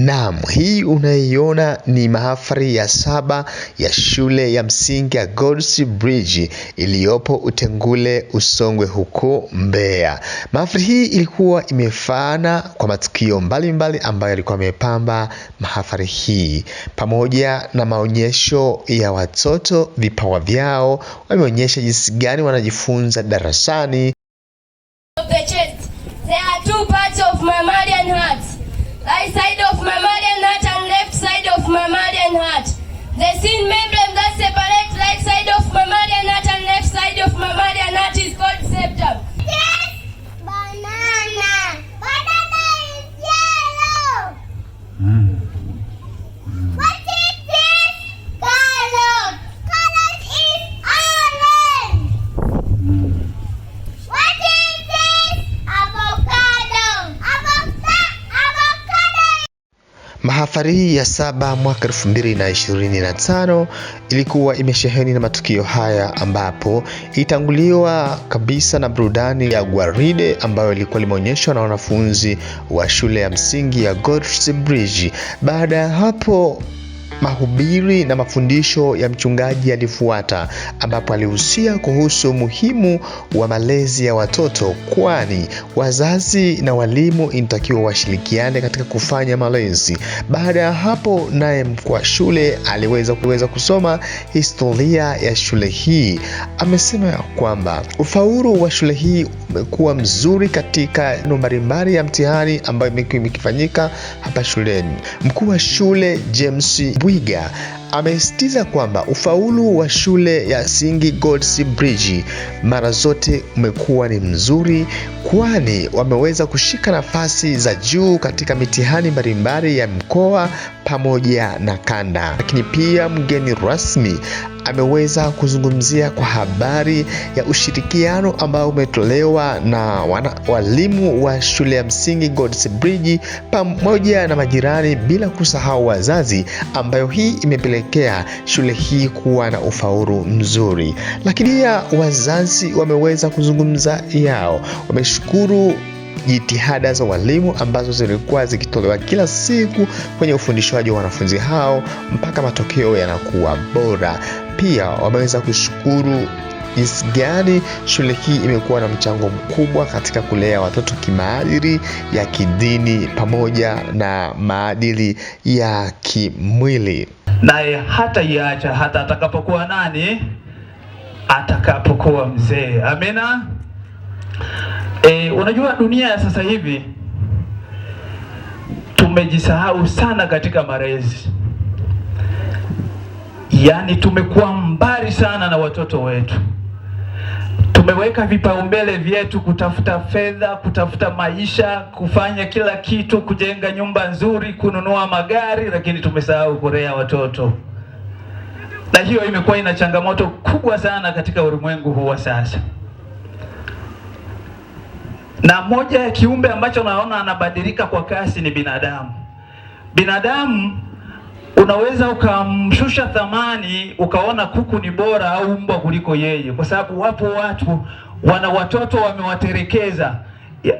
Naam, hii unaiona ni mahafali ya 7 ya shule ya msingi ya Goldsbridge iliyopo Utengule Usongwe huko Mbeya. Mahafali hii ilikuwa imefana kwa matukio mbalimbali ambayo yalikuwa yamepamba mahafali hii, pamoja na maonyesho ya watoto vipawa vyao, wameonyesha jinsi gani wanajifunza darasani. There are two parts of mammalian heart. Right side of mammalian heart and left side of mammalian heart. The thin membrane that separates right side of mammalian heart and left side of mammalian heart is called septum. Yes, banana. Banana is yellow. What is this? Carrot. Carrot is orange. What is this? Avocado. Avocado. Mahafali hii ya 7 mwaka 2025 ilikuwa imesheheni na matukio haya, ambapo itanguliwa kabisa na burudani ya gwaride ambayo ilikuwa limeonyeshwa na wanafunzi wa shule ya msingi ya Goldsbridge. Baada ya hapo mahubiri na mafundisho ya mchungaji yalifuata, ambapo alihusia kuhusu umuhimu wa malezi ya watoto, kwani wazazi na walimu inatakiwa washirikiane katika kufanya malezi. Baada ya hapo, naye mkuu wa shule aliweza kusoma historia ya shule hii. Amesema ya kwamba ufaulu wa shule hii umekuwa mzuri katika mbalimbali ya mtihani ambayo imefanyika hapa shuleni. Mkuu wa shule James Bwiga amesisitiza kwamba ufaulu wa shule ya msingi Goldsbridge mara zote umekuwa ni mzuri, kwani wameweza kushika nafasi za juu katika mitihani mbalimbali ya mkoa pamoja na kanda. Lakini pia mgeni rasmi ameweza kuzungumzia kwa habari ya ushirikiano ambao umetolewa na walimu wa shule ya msingi Goldsbridge pamoja na majirani, bila kusahau wazazi, ambayo hii imepelekea shule hii kuwa na ufaulu mzuri. Lakini pia wazazi wameweza kuzungumza yao, wameshukuru jitihada za walimu ambazo zilikuwa zikitolewa kila siku kwenye ufundishaji wa wanafunzi hao mpaka matokeo yanakuwa bora. Pia wameweza kushukuru jinsi gani shule hii imekuwa na mchango mkubwa katika kulea watoto kimaadili ya kidini pamoja na maadili ya kimwili. Naye hata iacha hata atakapokuwa nani? Atakapokuwa mzee. Amina. Unajua dunia ya sasa hivi tumejisahau sana katika malezi. Yaani tumekuwa mbali sana na watoto wetu. Tumeweka vipaumbele vyetu kutafuta fedha, kutafuta maisha, kufanya kila kitu, kujenga nyumba nzuri, kununua magari, lakini tumesahau kulea watoto. Na hiyo imekuwa ina changamoto kubwa sana katika ulimwengu huu wa sasa. Na moja ya kiumbe ambacho naona anabadilika kwa kasi ni binadamu. Binadamu unaweza ukamshusha thamani, ukaona kuku ni bora au mbwa kuliko yeye, kwa sababu wapo watu wana watoto wamewaterekeza.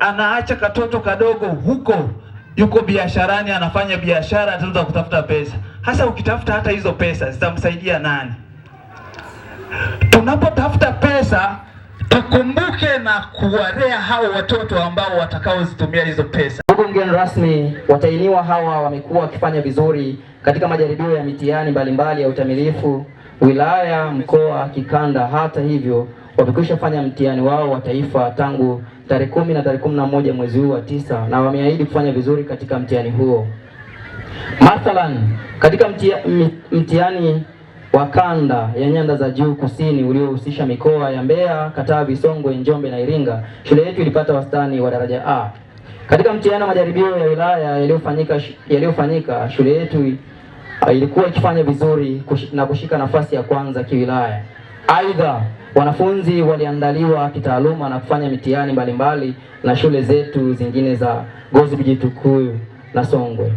Anaacha katoto kadogo huko, yuko biasharani, anafanya biashara, ataanza kutafuta pesa. Hasa ukitafuta hata hizo pesa zitamsaidia nani? Tunapotafuta pesa tukumbuke na kuwalea hao watoto ambao watakaozitumia hizo pesa. Ndugu mgeni rasmi, watahiniwa hawa wamekuwa wakifanya vizuri katika majaribio ya mitihani mbalimbali ya utamilifu wilaya, mkoa, kikanda. Hata hivyo, wamekwisha fanya mtihani wao wa taifa tangu tarehe 10 na tarehe 11 mwezi huu wa 9, na wameahidi kufanya vizuri katika mtihani huo. Mathalan, katika mtihani wa kanda ya nyanda za juu kusini uliohusisha mikoa ya Mbeya, Katavi, Songwe, Njombe na Iringa, shule yetu ilipata wastani wa daraja A. Katika mtihani wa majaribio ya wilaya yaliyofanyika, shule yetu ilikuwa ikifanya vizuri na kushika nafasi ya kwanza kiwilaya. Aidha, wanafunzi waliandaliwa kitaaluma na kufanya mitihani mbalimbali na shule zetu zingine za Goldsbridge, Tukuyu na Songwe.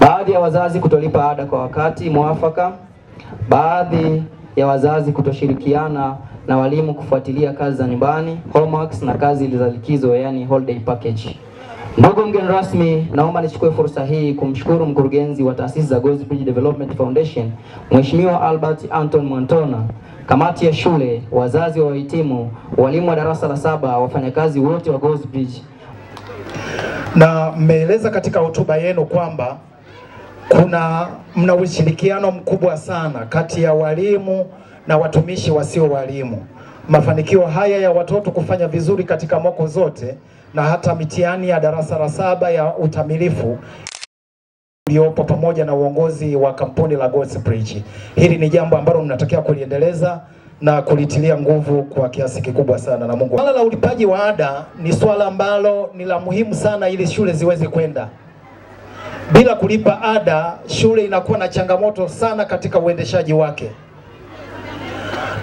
Baadhi ya wazazi kutolipa ada kwa wakati mwafaka, baadhi ya wazazi kutoshirikiana na walimu kufuatilia kazi za nyumbani, homeworks na kazi za likizo, yani holiday package. Ndugu mgeni rasmi, naomba nichukue fursa hii kumshukuru mkurugenzi wa taasisi za Goldsbridge Development Foundation, Mheshimiwa Albert Anton Mwantona, kamati ya shule, wazazi wa wahitimu, walimu wa darasa la 7, wafanyakazi wote wa Goldsbridge. Na mmeeleza katika hotuba yenu kwamba mna ushirikiano mkubwa sana kati ya walimu na watumishi wasio walimu. Mafanikio haya ya watoto kufanya vizuri katika moko zote na hata mitihani ya darasa la 7 ya utamilifu uliopo pamoja na uongozi wa kampuni la Goldsbridge. Hili ni jambo ambalo mnatakiwa kuliendeleza na kulitilia nguvu kwa kiasi kikubwa sana na Mungu. Swala la ulipaji wa ada ni swala ambalo ni la muhimu sana ili shule ziweze kwenda. Bila kulipa ada, shule inakuwa na changamoto sana katika uendeshaji wake.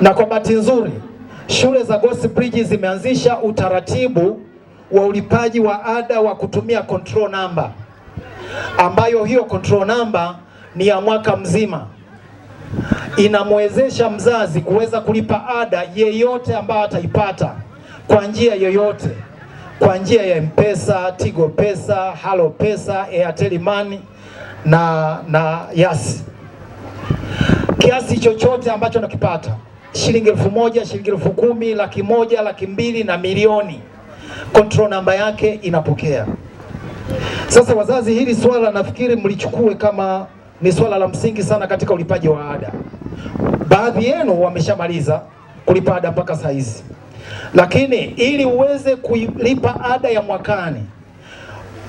Na kwa bahati nzuri, shule za Goldsbridge zimeanzisha utaratibu wa ulipaji wa ada wa kutumia control number, ambayo hiyo control number ni ya mwaka mzima. Inamwezesha mzazi kuweza kulipa ada yeyote ambayo ataipata kwa njia yoyote, kwa njia ya M-Pesa, Tigo Pesa, Halo Pesa, Airtel Money na Yas. Kiasi chochote ambacho nakipata, shilingi 1000, shilingi 10,000, 100,000, 200,000 na milioni, control namba yake inapokea. Sasa wazazi, hili swala nafikiri mlichukue kama ni swala la msingi sana katika ulipaji wa ada. Baadhi yenu wameshamaliza kulipa ada mpaka saa hizi, lakini ili uweze kulipa ada ya mwakani,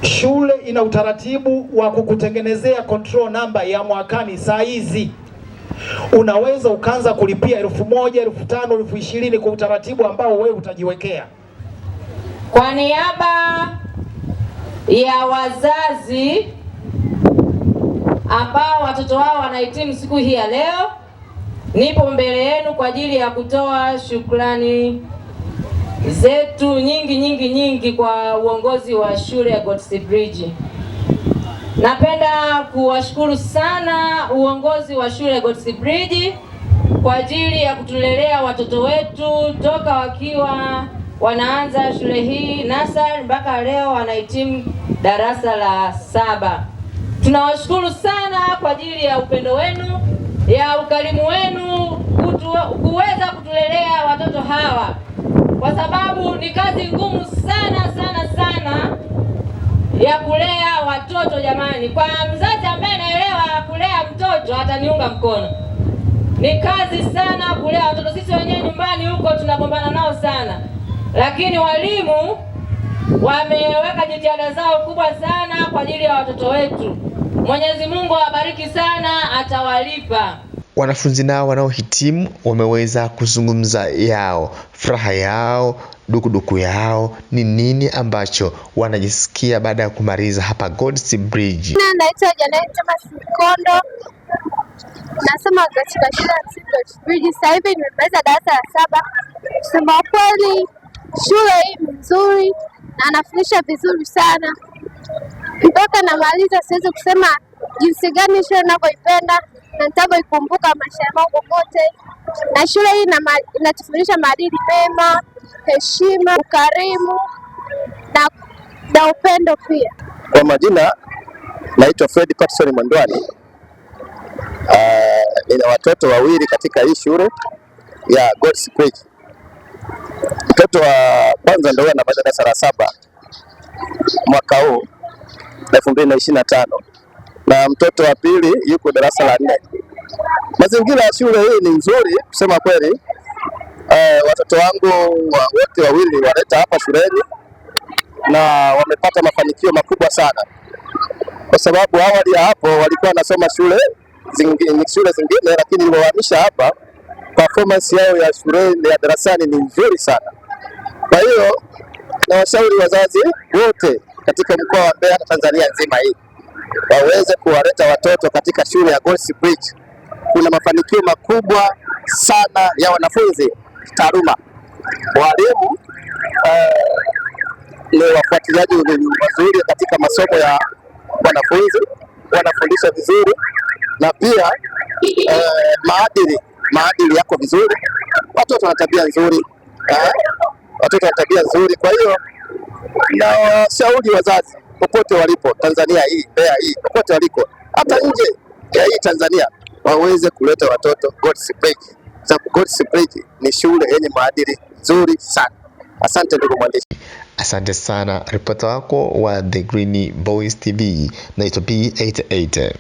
shule ina utaratibu wa kukutengenezea control number ya mwakani saa hizi. Unaweza ukaanza kulipia 1,000, 5,000, 20,000 kwa utaratibu ambao wewe utajiwekea. Kwa niaba ya wazazi ambao watoto wao wanahitimu siku hii ya leo, nipo mbele yenu kwa ajili ya kutoa shukrani zetu nyingi kwa uongozi wa shule ya Goldsbridge. Napenda kuwashukuru sana uongozi wa shule ya Goldsbridge kwa ajili ya kutulelea watoto wetu toka wakiwa wanaanza shule hii nasari mpaka leo wanahitimu darasa la 7. Tunawashukuru sana kwa ajili ya upendo wenu, ya ukarimu wenu kuweza kutulelea watoto hawa, kwa sababu ni kazi ngumu sana ya kulea watoto. Jamani, kwa mzazi ambaye anaelewa kulea mtoto ataniunga mkono. Ni kazi sana kulea watoto. Sisi wenyewe nyumbani huko tunagombana nao sana, lakini walimu wameweka jitihada zao kubwa sana kwa ajili ya watoto wetu. Mwenyezi Mungu awabariki sana, atawalipa. Wanafunzi nao wanaohitimu wameweza kuzungumza furaha yao, dukuduku yao, ni nini ambacho wanajisikia baada ya kumaliza hapa Goldsbridge. Naitwa Janet Thomas Mkondo, nasoma katika shule ya Goldsbridge. Sasa hivi nimemaliza darasa la 7. Kusema kweli, shule hii ni nzuri na anafundisha vizuri sana. Mpaka namaliza siwezi kusema jinsi gani shule ninavyoipenda na nitavyoikumbuka maisha yangu yote. Na shule hii inatufundisha maadili mema, heshima, ukarimu na upendo pia. Kwa majina naitwa Fred Patson Mwandwani. Nina watoto wawili katika hii shule ya Goldsbridge. Mtoto wa kwanza ndio anamaliza darasa la 7 mwaka huu 2025, na mtoto wa pili yuko darasa la 4. Mazingira ya shule hii ni nzuri kusema kweli. Watoto wangu wote wawili waleta hapa shuleni na wamepata mafanikio makubwa sana, kwa sababu awali ya hapo walikuwa wanasoma shule zingine, lakini niliwahamisha hapa, performance yao ya shule ya darasani ni nzuri sana. Kwa hiyo na washauri wazazi wote katika mkoa wa Mbeya na Tanzania nzima hii waweze kuwaleta watoto katika shule ya Goldsbridge. Kuna mafanikio makubwa sana ya wanafunzi kitaaluma. Walimu ni wafuatiliaji wazuri katika masomo ya wanafunzi, wanafundisha vizuri, na pia maadili yako vizuri. Watoto wana tabia nzuri, Kwa hiyo na washauri wazazi popote walipo Tanzania hii, Mbeya hii, popote waliko, hata nje ya hii Tanzania, waweze kuleta watoto God's Bridge. Sababu God's Bridge ni shule yenye maadili nzuri sana. Asante ndugu mwandishi. Asante sana ripota wako wa The Green Boys TV. Naitwa B88.